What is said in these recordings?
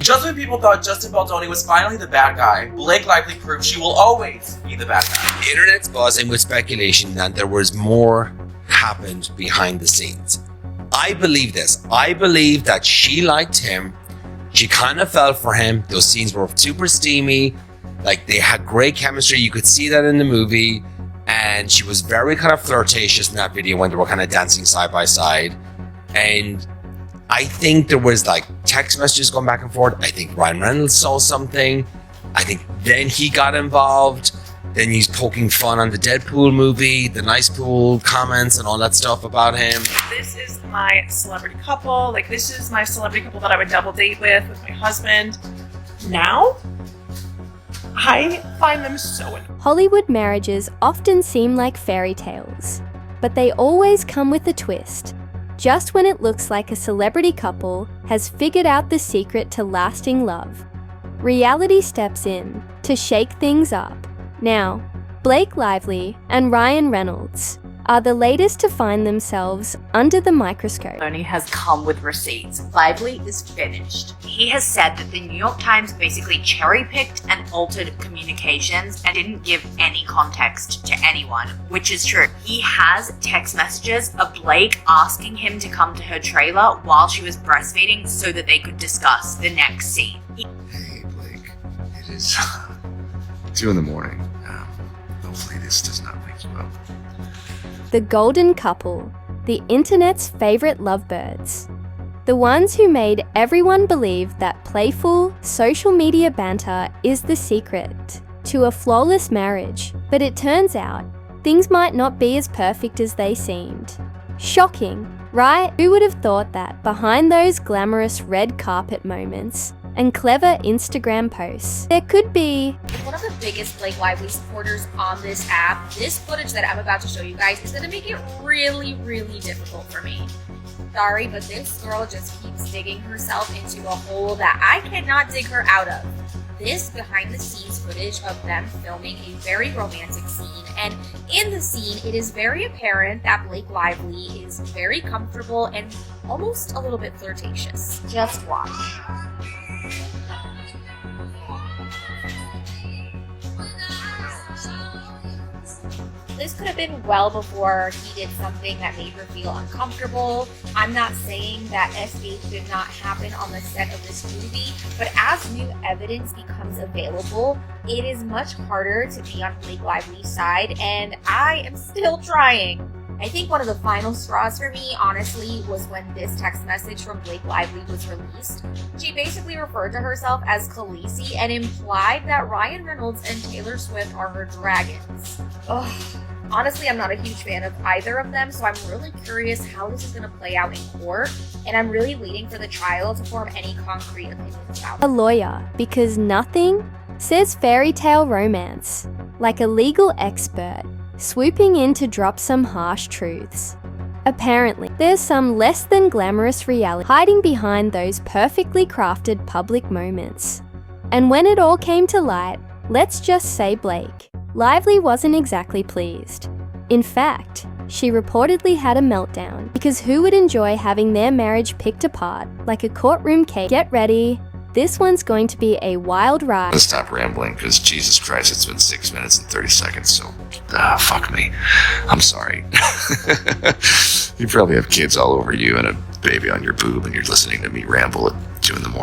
Just when people thought Justin Baldoni was finally the bad guy, Blake Lively proved she will always be the bad guy. The internet's buzzing with speculation that there was more happened behind the scenes. I believe this. I believe that she liked him. She kind of fell for him. Those scenes were super steamy. Like, they had great chemistry. You could see that in the movie. And she was very kind of flirtatious in that video when they were kind of dancing side by side. And I think there was like text messages going back and forth. I think Ryan Reynolds saw something. I think then he got involved. Then he's poking fun on the Deadpool movie, the nice pool comments and all that stuff about him. This is my celebrity couple. Like, this is my celebrity couple that I would double date with my husband. Now, I find them so annoying. Hollywood marriages often seem like fairy tales, but they always come with a twist. Just when it looks like a celebrity couple has figured out the secret to lasting love, reality steps in to shake things up. Now, Blake Lively and Ryan Reynolds are the latest to find themselves under the microscope. Baldoni has come with receipts. Lively is finished. He has said that the New York Times basically cherry-picked and altered communications and didn't give any context to anyone, which is true. He has text messages of Blake asking him to come to her trailer while she was breastfeeding so that they could discuss the next scene. Hey, Blake. It is 2 a.m. Hopefully this does not wake you up. The golden couple, the internet's favorite lovebirds. The ones who made everyone believe that playful, social media banter is the secret to a flawless marriage. But it turns out, things might not be as perfect as they seemed. Shocking, right? Who would have thought that behind those glamorous red carpet moments and clever Instagram posts, there could be one of the biggest Blake Lively supporters on this app. This footage that I'm about to show you guys is going to make it really, really difficult for me. Sorry, but this girl just keeps digging herself into a hole that I cannot dig her out of. This behind the scenes footage of them filming a very romantic scene, and in the scene it is very apparent that Blake Lively is very comfortable and almost a little bit flirtatious. Just watch. This could have been well before he did something that made her feel uncomfortable. I'm not saying that escape did not happen on the set of this movie, but as new evidence becomes available, it is much harder to be on Blake Lively's side, and I am still trying. I think one of the final straws for me, honestly, was when this text message from Blake Lively was released. She basically referred to herself as Khaleesi and implied that Ryan Reynolds and Taylor Swift are her dragons. Ugh. Honestly, I'm not a huge fan of either of them, so I'm really curious how this is going to play out in court, and I'm really waiting for the trial to form any concrete opinions about it. a lawyer, because nothing says fairy tale romance like a legal expert swooping in to drop some harsh truths. Apparently, there's some less than glamorous reality hiding behind those perfectly crafted public moments. And when it all came to light, let's just say Blake Lively wasn't exactly pleased. In fact, she reportedly had a meltdown, because who would enjoy having their marriage picked apart like a courtroom case? Get ready, this one's going to be a wild ride. Let's stop rambling, because Jesus Christ, it's been 6 minutes and 30 seconds, so fuck me. I'm sorry. You probably have kids all over you and a baby on your boob, and you're listening to me ramble at 2 a.m.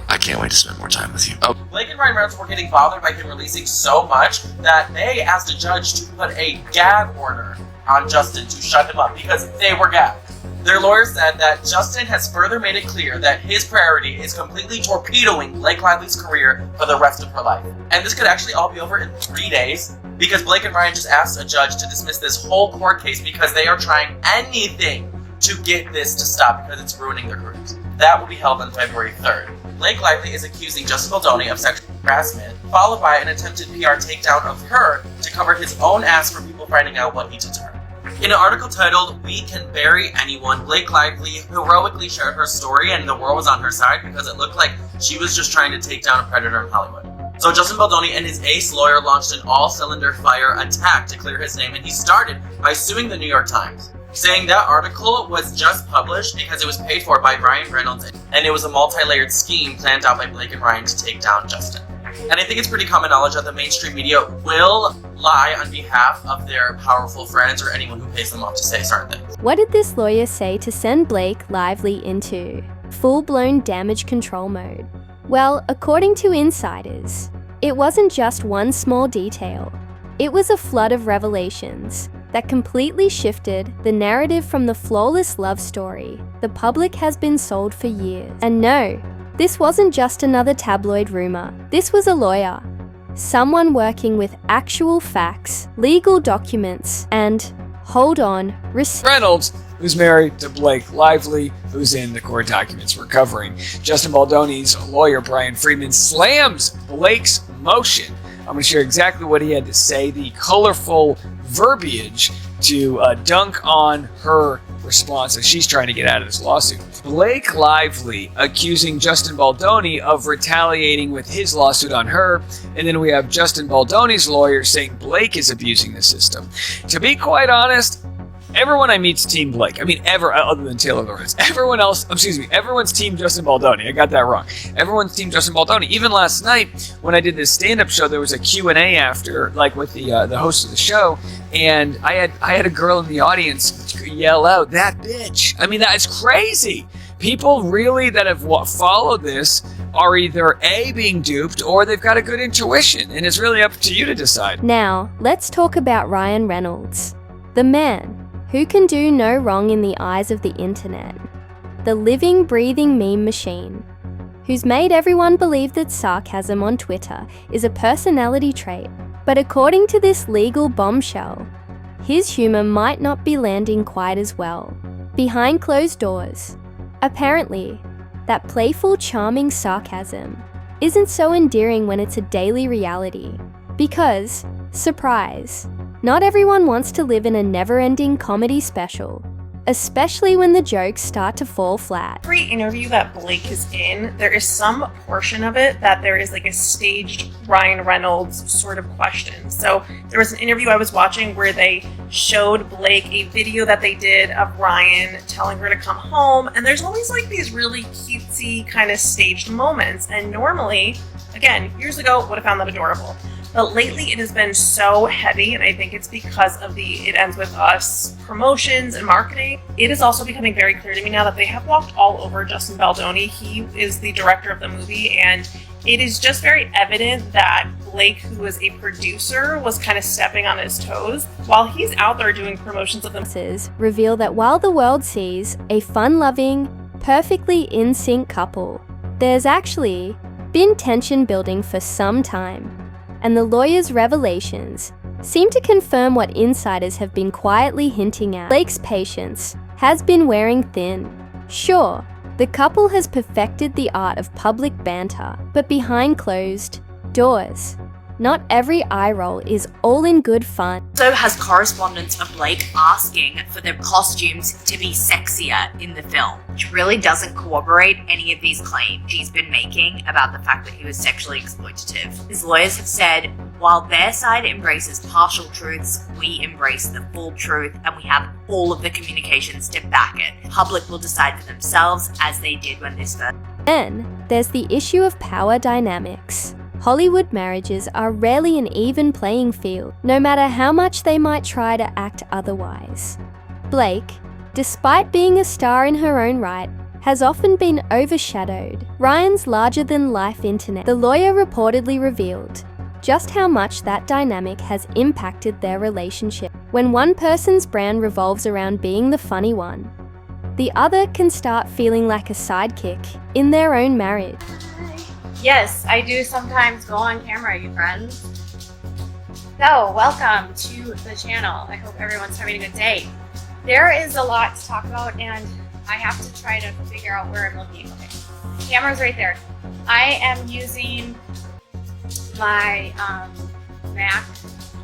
I can't wait to spend more time with you. Oh. Blake and Ryan Reynolds were getting bothered by him releasing so much that they asked a judge to put a gag order on Justin to shut him up because they were gagged. Their lawyer said that Justin has further made it clear that his priority is completely torpedoing Blake Lively's career for the rest of her life. And this could actually all be over in 3 days because Blake and Ryan just asked a judge to dismiss this whole court case because they are trying anything to get this to stop because it's ruining their careers. That will be held on February 3rd. Blake Lively is accusing Justin Baldoni of sexual harassment, followed by an attempted PR takedown of her to cover his own ass for people finding out what he did to her. In an article titled, "We Can Bury Anyone," Blake Lively heroically shared her story and the world was on her side because it looked like she was just trying to take down a predator in Hollywood. So Justin Baldoni and his ace lawyer launched an all-cylinder fire attack to clear his name, and he started by suing the New York Times. saying that article was just published because it was paid for by Ryan Reynolds and it was a multi-layered scheme planned out by Blake and Ryan to take down Justin. And I think it's pretty common knowledge that the mainstream media will lie on behalf of their powerful friends or anyone who pays them off to say certain things. What did this lawyer say to send Blake Lively into full-blown damage control mode? Well, according to insiders, it wasn't just one small detail. It was a flood of revelations that completely shifted the narrative from the flawless love story the public has been sold for years. And no, this wasn't just another tabloid rumor. This was a lawyer, someone working with actual facts, legal documents, and, hold on, Reynolds, who's married to Blake Lively, who's in the court documents we're covering. Justin Baldoni's lawyer, Brian Friedman, slams Blake's motion. I'm going to share exactly what he had to say, the colorful verbiage to dunk on her response as she's trying to get out of this lawsuit. Blake Lively accusing Justin Baldoni of retaliating with his lawsuit on her, and then we have Justin Baldoni's lawyer saying Blake is abusing the system. To be quite honest, everyone I meet's Team Blake. I mean, other than Taylor Lawrence. Everyone's Team Justin Baldoni. I got that wrong. Everyone's Team Justin Baldoni. Even last night, when I did this stand-up show, there was a Q&A after, like with the host of the show, and I had a girl in the audience yell out, "That bitch!" I mean, that's crazy. People really that have followed this are either A, being duped, or they've got a good intuition, and it's really up to you to decide. Now, let's talk about Ryan Reynolds, the man who can do no wrong in the eyes of the internet, the living, breathing meme machine, who's made everyone believe that sarcasm on Twitter is a personality trait. But according to this legal bombshell, his humor might not be landing quite as well. Behind closed doors, apparently, that playful, charming sarcasm isn't so endearing when it's a daily reality. Because, surprise, not everyone wants to live in a never-ending comedy special, especially when the jokes start to fall flat. Every interview that Blake is in, there is some portion of it that there is like a staged Ryan Reynolds sort of question. So there was an interview I was watching where they showed Blake a video that they did of Ryan telling her to come home, and there's always like these really cutesy kind of staged moments. And normally, again, years ago, would have found that adorable. But lately it has been so heavy, and I think it's because of the It Ends With Us promotions and marketing. It is also becoming very clear to me now that they have walked all over Justin Baldoni. He is the director of the movie, and it is just very evident that Blake, who was a producer, was kind of stepping on his toes while he's out there doing promotions of them. Reveal that while the world sees a fun-loving, perfectly in sync couple, there's actually been tension building for some time. And the lawyer's revelations seem to confirm what insiders have been quietly hinting at. Blake's patience has been wearing thin. Sure, the couple has perfected the art of public banter, but behind closed doors, not every eye roll is all in good fun. Also has correspondence of Blake asking for the costumes to be sexier in the film, which really doesn't corroborate any of these claims she's been making about the fact that he was sexually exploitative. His lawyers have said, while their side embraces partial truths, we embrace the full truth, and we have all of the communications to back it. The public will decide for themselves, as they did when this first. Then, there's the issue of power dynamics. Hollywood marriages are rarely an even playing field, no matter how much they might try to act otherwise. Blake, despite being a star in her own right, has often been overshadowed. Ryan's larger-than-life internet. The lawyer reportedly revealed just how much that dynamic has impacted their relationship. When one person's brand revolves around being the funny one, the other can start feeling like a sidekick in their own marriage. Yes, I do sometimes go on camera, you friends. So, welcome to the channel. I hope everyone's having a good day. There is a lot to talk about, and I have to try to figure out where I'm looking. Okay, camera's right there. I am using my Mac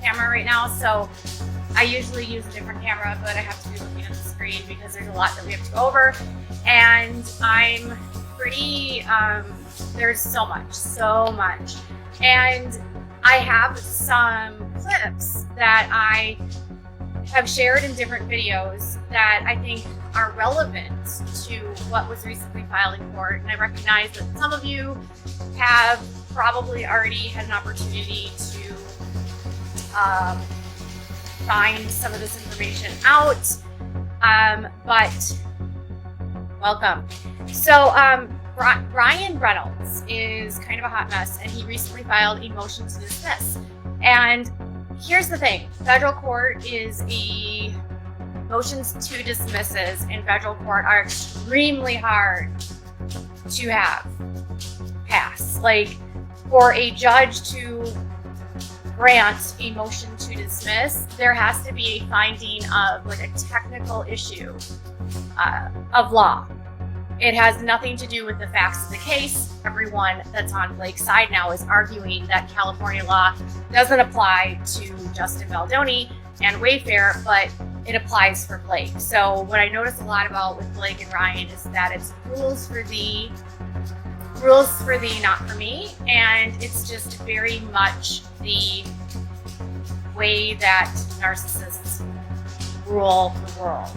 camera right now, so I usually use a different camera, but I have to be looking at the screen because there's a lot that we have to go over, and I'm pretty, there's so much, and I have some clips that I have shared in different videos that I think are relevant to what was recently filed in court. And I recognize that some of you have probably already had an opportunity to find some of this information out, but welcome. So Ryan Reynolds is kind of a hot mess, and he recently filed a motion to dismiss. And here's the thing, federal court is motions to dismisses in federal court are extremely hard to have pass. Like, for a judge to grant a motion to dismiss, there has to be a finding of like a technical issue of law. It has nothing to do with the facts of the case. Everyone that's on Blake's side now is arguing that California law doesn't apply to Justin Baldoni and Wayfair, but it applies for Blake. So what I notice a lot about with Blake and Ryan is that it's rules for thee, not for me. And it's just very much the way that narcissists rule the world.